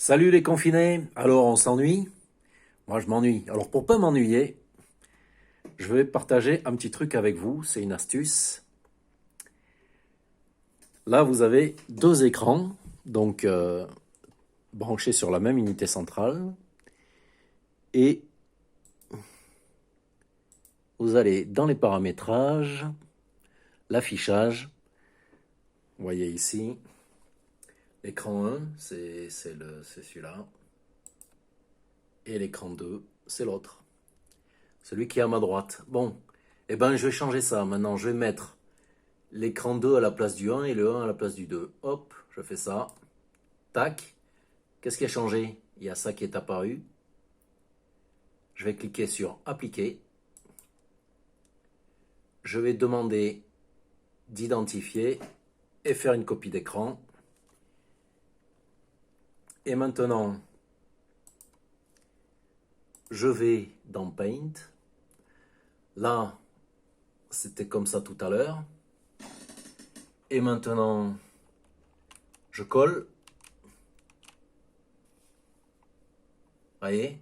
Salut les confinés. Alors on s'ennuie? Moi je m'ennuie. Alors pour pas m'ennuyer, je vais partager un petit truc avec vous. C'est une astuce. Là vous avez deux écrans, donc branchés sur la même unité centrale. Et vous allez dans les paramétrages, l'affichage. Vous voyez ici, l'écran 1, c'est celui-là. Et l'écran 2, c'est l'autre. Celui qui est à ma droite. Bon, eh ben je vais changer ça. Maintenant je vais mettre l'écran 2 à la place du 1 et le 1 à la place du 2. Hop, je fais ça. Tac. Qu'est-ce qui a changé? Il y a ça qui est apparu. Je vais cliquer sur Appliquer. Je vais demander d'identifier et faire une copie d'écran. Et maintenant, je vais dans Paint. Là, c'était comme ça tout à l'heure. Et maintenant, je colle. Voyez?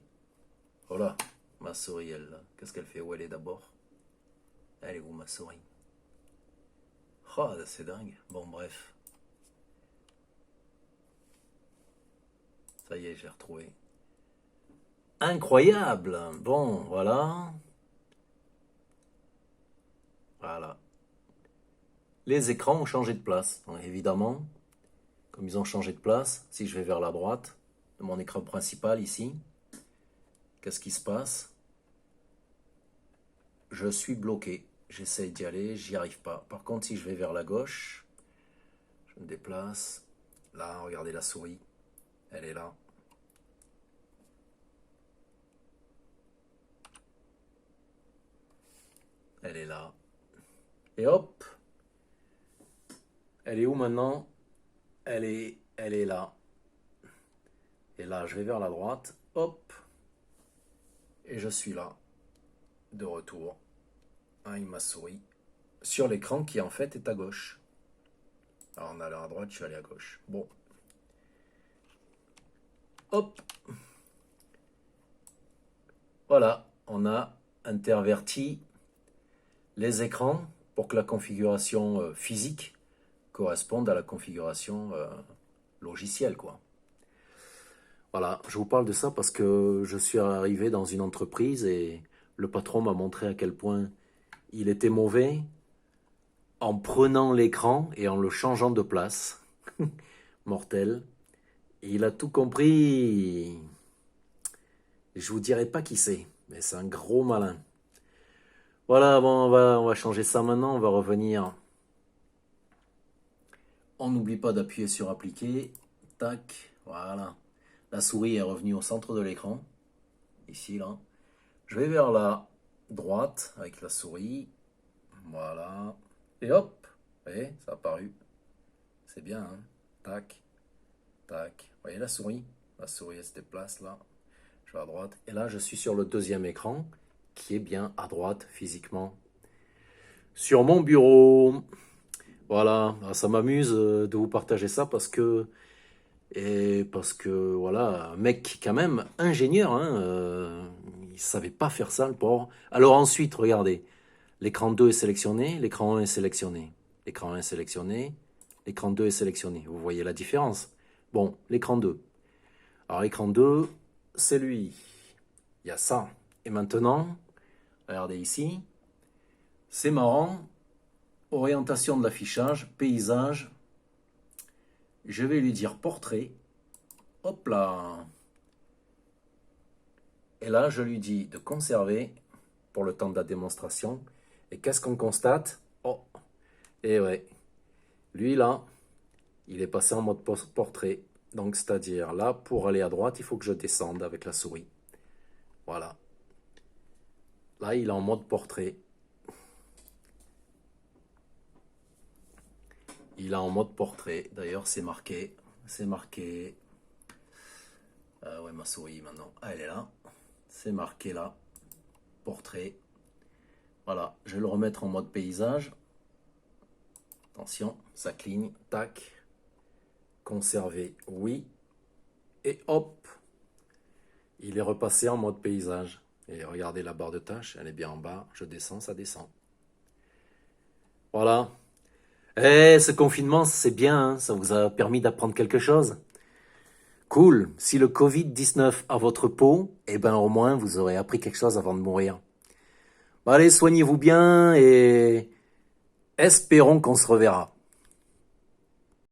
Voilà, ma souris, elle, qu'est-ce qu'elle fait? Où elle est d'abord? Elle est où ma souris? Oh, c'est dingue. Bon, bref. Ça y est, j'ai retrouvé. Incroyable! Bon, voilà. Voilà. Les écrans ont changé de place. Donc, évidemment, comme ils ont changé de place, si je vais vers la droite de mon écran principal ici, qu'est-ce qui se passe? Je suis bloqué. J'essaye d'y aller, j'y arrive pas. Par contre, si je vais vers la gauche, je me déplace. Là, regardez la souris. Elle est là. Elle est là. Et hop! Elle est où maintenant? Elle est là. Et là, je vais vers la droite. Hop! Et je suis là. De retour. Avec ma souris. Sur l'écran qui en fait est à gauche. Alors on allait à droite, je suis allé à gauche. Bon. Hop! Voilà. On a interverti les écrans pour que la configuration physique corresponde à la configuration logicielle, quoi. Voilà, je vous parle de ça parce que je suis arrivé dans une entreprise et le patron m'a montré à quel point il était mauvais en prenant l'écran et en le changeant de place. Mortel. Et il a tout compris. Je vous dirai pas qui c'est, mais c'est un gros malin. Voilà, bon, on va changer ça maintenant. On va revenir. On n'oublie pas d'appuyer sur appliquer. Tac, voilà. La souris est revenue au centre de l'écran. Ici, là. Je vais vers la droite avec la souris. Voilà. Et hop. Vous voyez, ça a apparu. C'est bien, hein. Tac, tac. Vous voyez la souris? La souris, elle se déplace là. Je vais à droite. Et là, je suis sur le deuxième écran qui est bien à droite physiquement. Sur mon bureau. Voilà. Ça m'amuse de vous partager ça parce que voilà, un mec quand même ingénieur, hein, il savait pas faire ça le pauvre. Alors ensuite, regardez, l'écran 2 est sélectionné, l'écran 1 est sélectionné, l'écran 1 est sélectionné, l'écran 2 est sélectionné. Vous voyez la différence? Bon, l'écran 2. Alors l'écran 2, c'est lui. Il y a ça. Et maintenant, regardez ici, c'est marrant, orientation de l'affichage, paysage, je vais lui dire portrait, hop là. Et là, je lui dis de conserver pour le temps de la démonstration. Et qu'est-ce qu'on constate? Oh, et ouais, lui là, il est passé en mode portrait. Donc, c'est-à-dire là, pour aller à droite, il faut que je descende avec la souris. Voilà. Là, il est en mode portrait. Il est en mode portrait. D'ailleurs, c'est marqué. C'est marqué. Ouais, ma souris maintenant. Ah, elle est là. C'est marqué là. Portrait. Voilà. Je vais le remettre en mode paysage. Attention, ça cligne. Tac. Conserver, oui. Et hop, il est repassé en mode paysage. Et regardez la barre de tâches, elle est bien en bas. Je descends, ça descend. Voilà. Eh, ce confinement, c'est bien, hein, ça vous a permis d'apprendre quelque chose. Cool. Si le Covid-19 a votre peau, eh ben au moins vous aurez appris quelque chose avant de mourir. Bon, allez, soignez-vous bien et espérons qu'on se reverra.